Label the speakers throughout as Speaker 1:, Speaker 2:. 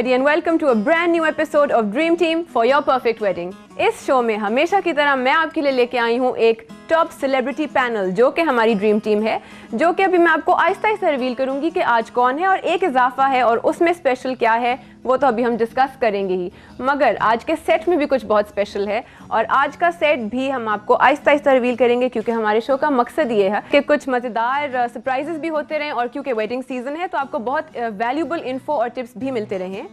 Speaker 1: everybody and welcome to a brand new episode of Dream Team for your perfect wedding. इस show में हमेशा की तरह मैं आपके लिए लेके आई हूँ एक टॉप सेलिब्रिटी पैनल जो कि हमारी ड्रीम टीम है, जो कि अभी मैं आपको आहिस्ता आहिस्ता रिवील करूंगी कि आज कौन है और एक इजाफा है और उसमें स्पेशल क्या है वो तो अभी हम डिस्कस करेंगे ही, मगर आज के सेट में भी कुछ बहुत स्पेशल है और आज का सेट भी हम आपको आहिस्ता आहिस्ता रिवील करेंगे क्योंकि हमारे शो का मकसद ये है कि कुछ मज़ेदार सरप्राइजेस भी होते रहें और क्योंकि वेडिंग सीजन है तो आपको बहुत वैल्यूबल इन्फो और टिप्स भी मिलते रहें।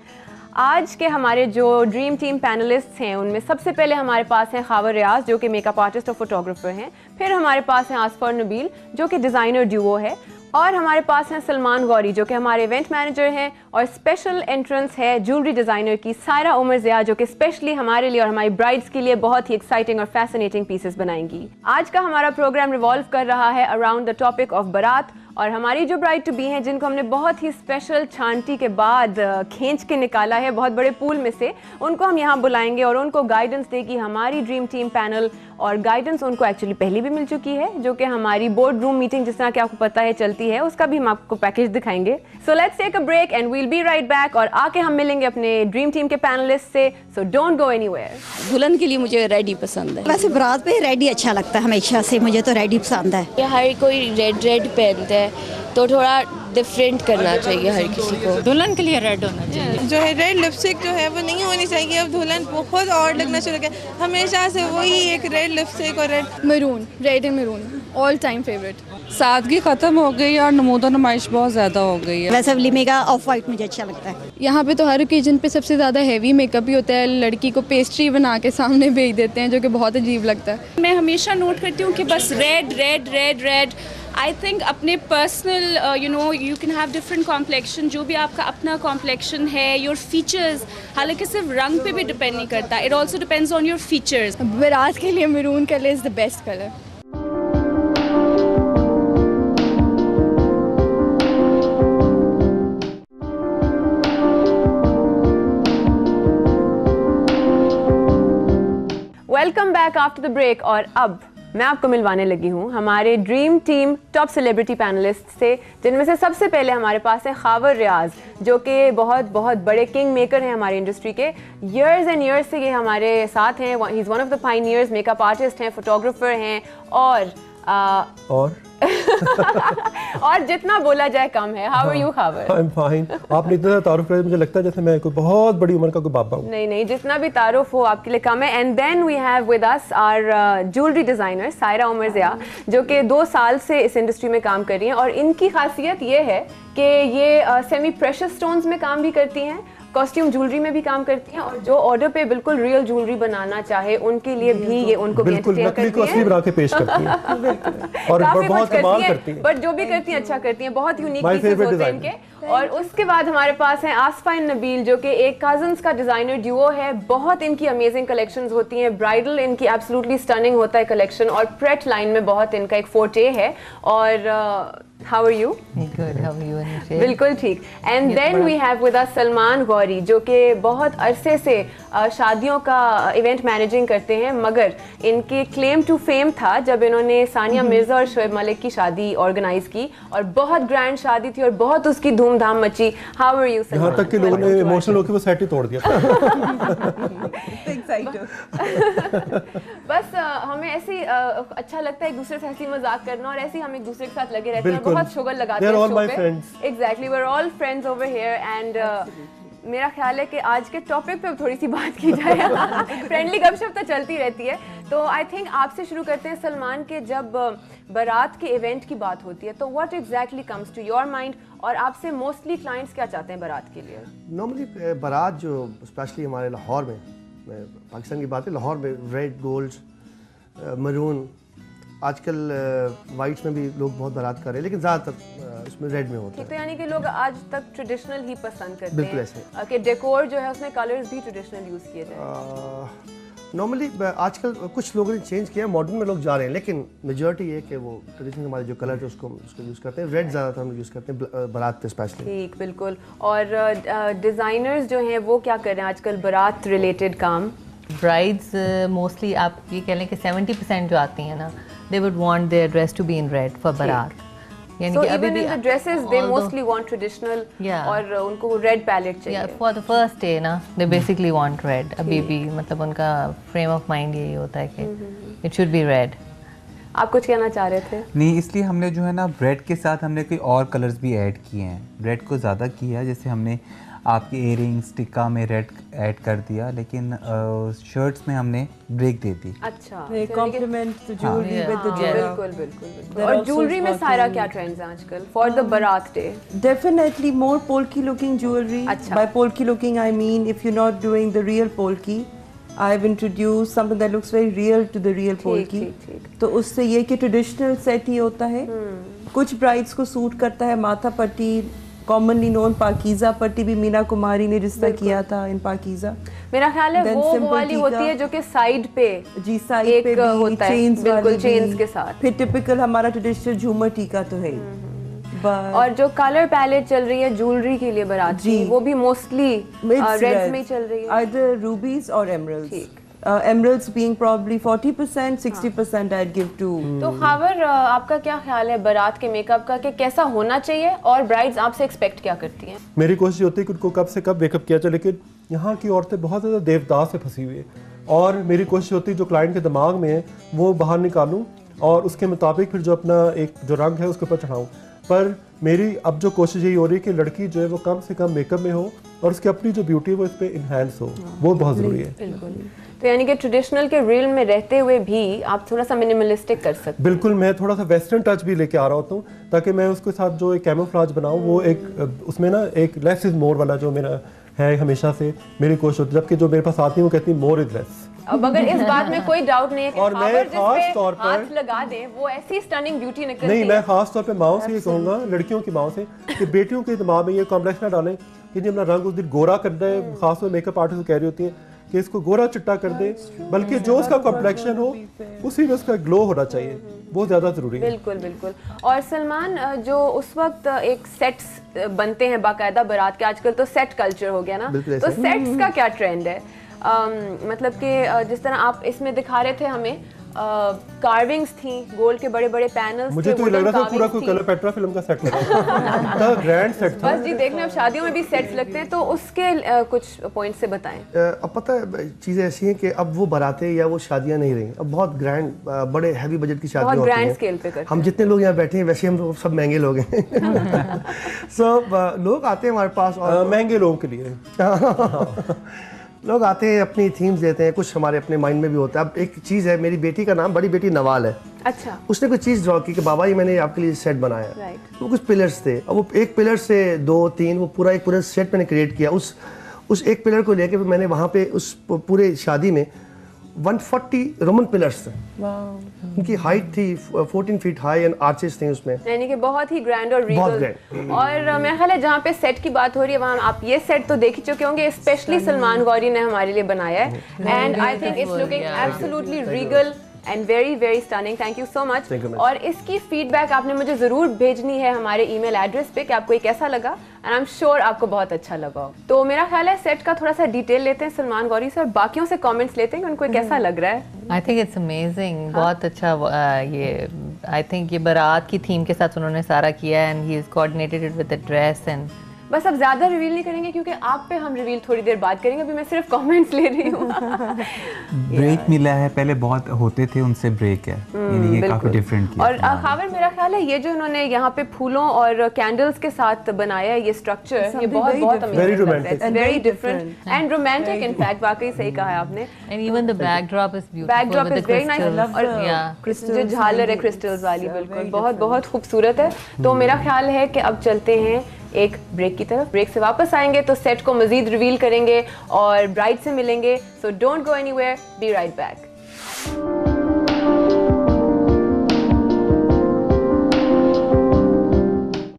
Speaker 1: आज के हमारे जो ड्रीम टीम पैनलिस्ट्स हैं उनमें सबसे पहले हमारे पास हैं खावर रियाज जो कि मेकअप आर्टिस्ट और फोटोग्राफर हैं, फिर हमारे पास हैं आसफर नबील जो कि डिज़ाइनर ड्यूओ है और हमारे पास हैं सलमान गौरी जो कि हमारे इवेंट मैनेजर हैं और स्पेशल एंट्रेंस है ज्वेलरी डिज़ाइनर की सायरा उमर ज़िया जो कि स्पेशली हमारे लिए और हमारी ब्राइड्स के लिए बहुत ही एक्साइटिंग और फैसिनेटिंग पीसेस बनाएंगी। आज का हमारा प्रोग्राम रिवॉल्व कर रहा है अराउंड द टॉपिक ऑफ बारात और हमारी जो ब्राइड टू बी हैं जिनको हमने बहुत ही स्पेशल छांटी के बाद खींच के निकाला है बहुत बड़े पूल में से, उनको हम यहाँ बुलाएंगे और उनको गाइडेंस देगी हमारी ड्रीम टीम पैनल और गाइडेंस उनको एक्चुअली पहले भी मिल चुकी है जो कि हमारी बोर्ड रूम मीटिंग जिस तरह कि आपको पता है चलती है उसका भी हम आपको पैकेज दिखाएंगे। So let's take a break and we'll be right back और आके हम मिलेंगे अपने ड्रीम टीम के पैनलिस्ट से, सो डोंट गो एनीवेयर।
Speaker 2: दुल्हन के लिए मुझे रेडी पसंद है। वैसे बारात पे रेडी अच्छा लगता है हमेशा से, मुझे तो रेडी पसंद है।
Speaker 3: हर कोई रेड पहनता है तो थोड़ा डिफरेंट करना चाहिए हर किसी को।
Speaker 4: दुल्हन के लिए रेड होना चाहिए।
Speaker 5: जो है रेड लिपस्टिक जो है वो नहीं होनी चाहिए। अब दुल्हन बहुत और लगना शुरू किया, हमेशा से वही एक रेड लिपस्टिक और red
Speaker 6: maroon, red and maroon all time favourite.
Speaker 4: सादगी खत्म हो गई और नमूदा नुमाइश बहुत ज्यादा हो गई है।
Speaker 2: वैसे लिमेगा ऑफ वाइट मुझे अच्छा लगता है।
Speaker 6: यहाँ पे तो हर ओकेजन पे सबसे ज़्यादा हैवी मेकअप ही होता है, लड़की को पेस्ट्री बना के सामने भेज देते हैं जो कि बहुत अजीब लगता है।
Speaker 7: मैं हमेशा नोट करती हूँ कि बस red red red red. I think अपने personal you can have different complexion, जो भी आपका अपना कॉम्प्लेक्शन है, योर फीचर्स, हालांकि सिर्फ रंग पे भी डिपेंड नहीं करता, it also depends on your features.
Speaker 6: बारात के लिए maroon colour is the best colour.
Speaker 1: Welcome back after the break और अब मैं आपको मिलवाने लगी हूँ हमारे dream team top celebrity panellist से, जिनमें से सबसे पहले हमारे पास है खावर रियाज जो कि बहुत बहुत बड़े किंग मेकर हैं हमारी इंडस्ट्री के। ईयर्स एंड ईयर्स से ये हमारे साथ हैं, he is one of the pioneers, makeup artist हैं, फोटोग्राफर हैं और और जितना बोला जाए कम है। How are you Khawar?
Speaker 8: I am fine. आपने इतना तारुफ किया मुझे लगता है जैसे मैं कोई बहुत बड़ी उम्र का कोई बाबा हूँ।
Speaker 1: नहीं, जितना भी तारुफ हो आपके लिए कम है। And then we have with us our jewellery designer Saira Umar Zia जो कि 2 साल से इस इंडस्ट्री में काम कर रही हैं और इनकी खासियत ये है कि ये सेमी प्रेशियस स्टोन्स में काम भी करती हैं, कॉस्ट्यूम ज्वेलरी में भी काम करती हैं और जो ऑर्डर पे बिल्कुल रियल ज्वेलरी बनाना चाहे उनके लिए भी ये उनको
Speaker 8: बिल्कुल नकली को असली बना के पेश करती हैं और बहुत कमाल करती हैं,
Speaker 1: बट जो भी करती हैं अच्छा करती हैं, बहुत यूनिक पीसेस होते हैं इनके। और उसके बाद हमारे पास हैं आसफर नबील जो कि एक कजन्स का डिजाइनर ड्यूओ है, बहुत इनकी अमेजिंग कलेक्शंस होती हैं, ब्राइडल इनकी एब्सोल्युटली स्टनिंग होता है कलेक्शन और प्रेट लाइन में बहुत इनका एक फोर्टे है। और how are you?
Speaker 9: Good, how are you?
Speaker 1: बिल्कुल ठीक। And then we have with us Salman Gauri जो कि बहुत अरसे से शादियों का इवेंट मैनेजिंग करते हैं, मगर इनके क्लेम टू फेम था जब इन्होंने सानिया मिर्जा और शोएब मलिक की शादी ऑर्गेनाइज की और बहुत ग्रैंड शादी थी और बहुत उसकी धूमधाम मची। How are you?
Speaker 8: यहाँ तक कि लोगों ने इमोशनल होकर वो सेट ही तोड़ दिया।
Speaker 1: बस हमें ऐसे अच्छा लगता है एक दूसरे से हंसी मजाक करना और ऐसे ही हम एक दूसरे के साथ लगे रहते हैं, बहुत शुगर लगाते हैं शो पे। Exactly, we are all friends over here and मेरा ख्याल है कि आज के टॉपिक पे थोड़ी सी बात की जाए। फ्रेंडली गपशप तो चलती रहती है, तो आई थिंक आपसे शुरू करते हैं सलमान के। जब बारात के इवेंट की बात होती है तो what exactly comes to your mind और आपसे मोस्टली क्लाइंट्स क्या चाहते हैं बारात के लिए?
Speaker 10: नॉर्मली बारात जो स्पेशली हमारे लाहौर में, पाकिस्तान की बात है, लाहौर में रेड, गोल्ड, मरून, आजकल वाइट्स में भी लोग बहुत बारात कर रहे हैं लेकिन ज़्यादातर इसमें रेड में होता है।
Speaker 1: तो यानी कि लोग आज तक ट्रेडिशनल ही पसंद करते
Speaker 10: बिल्कुल
Speaker 1: हैं,
Speaker 10: ऐसे
Speaker 1: कि डेकोर जो है उसमें कलर्स भी ट्रेडिशनल यूज़ किए जाए।
Speaker 10: नॉर्मली आजकल कुछ लोगों ने चेंज किया, मॉडर्न में लोग जा रहे हैं लेकिन मेजॉरिटी ये कि वो ट्रेडिशनल हमारे जो कलर है उसको यूज़ करते हैं। रेड ज़्यादातर हम यूज़ करते हैं बारात पे स्पेशली।
Speaker 1: ठीक, बिल्कुल। और डिज़ाइनर्स जो हैं वो क्या कर रहे हैं आजकल बारात रिलेटेड काम?
Speaker 9: ब्राइड्स मोस्टली आप ये कह लें कि 70% जो आती हैं ना, they would want their dress to be in red for बारात। यानी
Speaker 1: So
Speaker 9: कि अभी
Speaker 1: even
Speaker 9: भी
Speaker 1: in the dresses they
Speaker 9: although-
Speaker 1: mostly want traditional
Speaker 9: Yeah.
Speaker 1: और उनको रेड पैलेट चाहिए.
Speaker 9: Yeah, for the first day ना they basically want red. अभी भी मतलब उनका frame of mind यही होता है कि it should be red.
Speaker 1: आप कुछ कहना चाह रहे थे?
Speaker 11: नहीं, इसलिए हमने जो है ना रेड के साथ हमने कोई और कलर्स भी ऐड किए हैं. रेड को ज़्यादा किया, जैसे हमने आपके इयरिंग्स टिक्का में रेड ऐड कर दिया, लेकिन शर्ट्स में हमने ब्रेक दे दी.
Speaker 1: अच्छा,
Speaker 12: compliment the jewellery with the
Speaker 1: बिल्कुल बिल्कुल. और ज्वेलरी में सारा क्या ट्रेंड्स हैं आजकल फॉर द बारात day?
Speaker 12: Definitely more polki looking jewelry.
Speaker 1: अच्छा.
Speaker 12: By polki looking I mean if you're not doing the real polki, I've introduced something that looks very real to the real polki. तो उससे ये कि traditional set ही होता है. कुछ brides को suit करता है माथा पट्टी, कॉमनली नोन पाकीज़ा पट्टी भी मीना कुमारी ने जिस तरह किया था इन पाकीज़ा.
Speaker 1: मेरा ख्याल है वो वाली होती है जो कि साइड पे
Speaker 12: जी साइड पे भी
Speaker 1: होता है,
Speaker 12: चेन्स
Speaker 1: बिल्कुल चेन्स के साथ.
Speaker 12: फिर टिपिकल हमारा ट्रेडिशनल झूमर टीका तो है.
Speaker 1: और जो कलर पैलेट चल रही है ज्वेलरी के लिए बारात की, वो भी मोस्टली रेड्स में चल रही है.
Speaker 12: Either rubies or emeralds. Emeralds being probably 40%, 60% I'd give to.
Speaker 1: तो खावर आपका क्या ख्याल है बारात के मेकअप का कि कैसा होना चाहिए और ब्राइड्स आपसे एक्सपेक्ट क्या करती हैं?
Speaker 8: मेरी कोशिश होती है कि उनको कब से कब मेकअप किया जाए, लेकिन यहाँ की औरतें बहुत ज़्यादा देवदास से फंसी हुई है और मेरी कोशिश होती है जो क्लाइंट के दिमाग में है वो बाहर निकालूं और उसके मुताबिक फिर जो अपना एक जो रंग है उसके ऊपर चढ़ाऊँ. पर मेरी अब जो कोशिश यही हो रही है कि लड़की जो है वो कम से कम मेकअप में हो और उसकी अपनी जो ब्यूटी है वो इस पर इन्हेंस हो, वो बहुत ज़रूरी है.
Speaker 1: बिल्कुल. तो यानी कि ट्रेडिशनल के रियल में रहते हुए भी आप थोड़ा सा मिनिमलिस्टिक कर सकते हैं.
Speaker 8: बिल्कुल, मैं थोड़ा सा वेस्टर्न टच भी लेके आ रहा होता हूँ ताकि मैं उसके साथ जो एक कैमोफ्लेज बनाऊँ वो एक उसमें ना एक लेस इज मोर वाला जो मेरा है हमेशा से मेरी कोशिश होती है, जबकि जो मेरे पास आती है वो कहती है मोर इज लेस.
Speaker 1: अब अगर इस बात में कोई डाउट नहीं है कि
Speaker 8: और मैं
Speaker 1: खावर जिस
Speaker 8: खास
Speaker 1: पे
Speaker 8: तौर पर
Speaker 1: हाथ लगा दे वो ऐसी स्टनिंग ब्यूटी निकलती
Speaker 8: नहीं,
Speaker 1: है.
Speaker 8: मैं खास तौर पे माओ से ये कहूँगा, लड़कियों की माओ से, कि बेटियों के दिमाग में ये कॉम्प्लेक्स ना डालें कि जी अपना रंग उस दिन गोरा कर दे. खास तौर मेकअप आर्टिस्ट कह रही होती हैं कि इसको गोरा चिट्टा कर दे, बल्कि जो उसका कॉम्प्लेक्शन हो उसी में उसका ग्लो होना चाहिए, बहुत ज़्यादा ज़रूरी है.
Speaker 1: बिल्कुल बिल्कुल. और सलमान, जो उस वक्त एक सेट्स बनते हैं बाकायदा बारात के, आजकल तो सेट कल्चर हो गया ना, तो सेट्स का क्या ट्रेंड है? मतलब कि जिस तरह आप इसमें दिखा रहे थे हमें कार्विंग्स थी, गोल्ड के बड़े बड़े पैनल्स,
Speaker 8: मुझे तो लग रहा था पूरा कोई क्लेयोपेट्रा फिल्म का सेट लगा था. ग्रैंड सेट था.
Speaker 1: बस जी देखने, अब शादियों में भी सेट्स लगते हैं, तो उसके कुछ पॉइंट से बताएं.
Speaker 10: अब पता है चीज़ें ऐसी हैं कि अब वो बारातें या वो शादियां नहीं रही, अब बहुत ग्रैंड बड़े हैवी बजट की शादियां होती हैं.
Speaker 1: ग्रैंड स्केल पे करते हैं.
Speaker 10: हम जितने लोग यहाँ बैठे हैं वैसे हम सब महंगे लोग हैं. लोग आते हैं हमारे पास और
Speaker 8: महंगे लोगों के लिए
Speaker 10: लोग आते हैं, अपनी थीम्स देते हैं, कुछ हमारे अपने माइंड में भी होता है. अब एक चीज़ है, मेरी बेटी का नाम बड़ी बेटी नवाल है.
Speaker 1: अच्छा.
Speaker 10: उसने कुछ चीज़ ड्रॉ की कि बाबा ये मैंने आपके लिए सेट बनाया.
Speaker 1: राइट.
Speaker 10: वो कुछ पिलर्स थे, अब वो एक पिलर से 2-3 वो पूरा एक पूरा सेट मैंने क्रिएट किया. उस एक पिलर को लेके मैंने वहाँ पे उस पूरे शादी में 140 रोमन पिलर्स थे. उनकी हाइट थी 14 फीट हाई एंड आर्चेस थे उसमें,
Speaker 1: यानी कि बहुत ही ग्रैंड और रीगल. और मेरा ख्याल है जहाँ पे सेट की बात हो रही है वहाँ आप ये सेट तो देख ही चुके होंगे, स्पेशली सलमान गौरी ने हमारे लिए बनाया है. And I think it's looking absolutely Regal and very very stunning. Thank you so much. और इसकी फीडबैक आपने मुझे ज़रूर भेजनी है हमारे ईमेल एड्रेस पे कि आपको ये कैसा लगा, एंड आई एम श्योर आपको बहुत अच्छा लगा. तो मेरा ख्याल है सेट का थोड़ा सा डिटेल लेते हैं सलमान गौरी से और बाकियों से कमेंट्स लेते हैं कि उनको कैसा लग रहा है.
Speaker 9: I think it's amazing. बहुत अच्छा. ये आई थिंक ये बारात की थीम के साथ उन्होंने सारा किया है, and he is coordinated it with the dress. And
Speaker 1: बस अब ज्यादा रिवील नहीं करेंगे क्योंकि आप पे हम रिवील थोड़ी देर बाद करेंगे, अभी मैं सिर्फ कमेंट्स ले रही हूँ.
Speaker 11: ब्रेक मिला है, पहले बहुत होते थे उनसे ब्रेक है, यानी ये काफी डिफरेंट किया.
Speaker 1: और खावर मेरा ख्याल है ये जो इन्होंने यहाँ पे फूलों और कैंडल्स के साथ बनाया है ये स्ट्रक्चर, ये बहुत बहुत अमेजिंग लगता है. It's very different and romantic. In fact वाकई सही कहा है आपने.
Speaker 9: And even the backdrop is beautiful.
Speaker 1: Backdrop is very nice. और जो झालर है क्रिस्टल्स वाली, बिल्कुल बहुत बहुत खूबसूरत है. तो मेरा ख्याल है कि अब चलते हैं एक ब्रेक की तरफ. ब्रेक से वापस आएंगे तो सेट को मजीद रिवील करेंगे और ब्राइड से मिलेंगे. So don't go anywhere, be right back.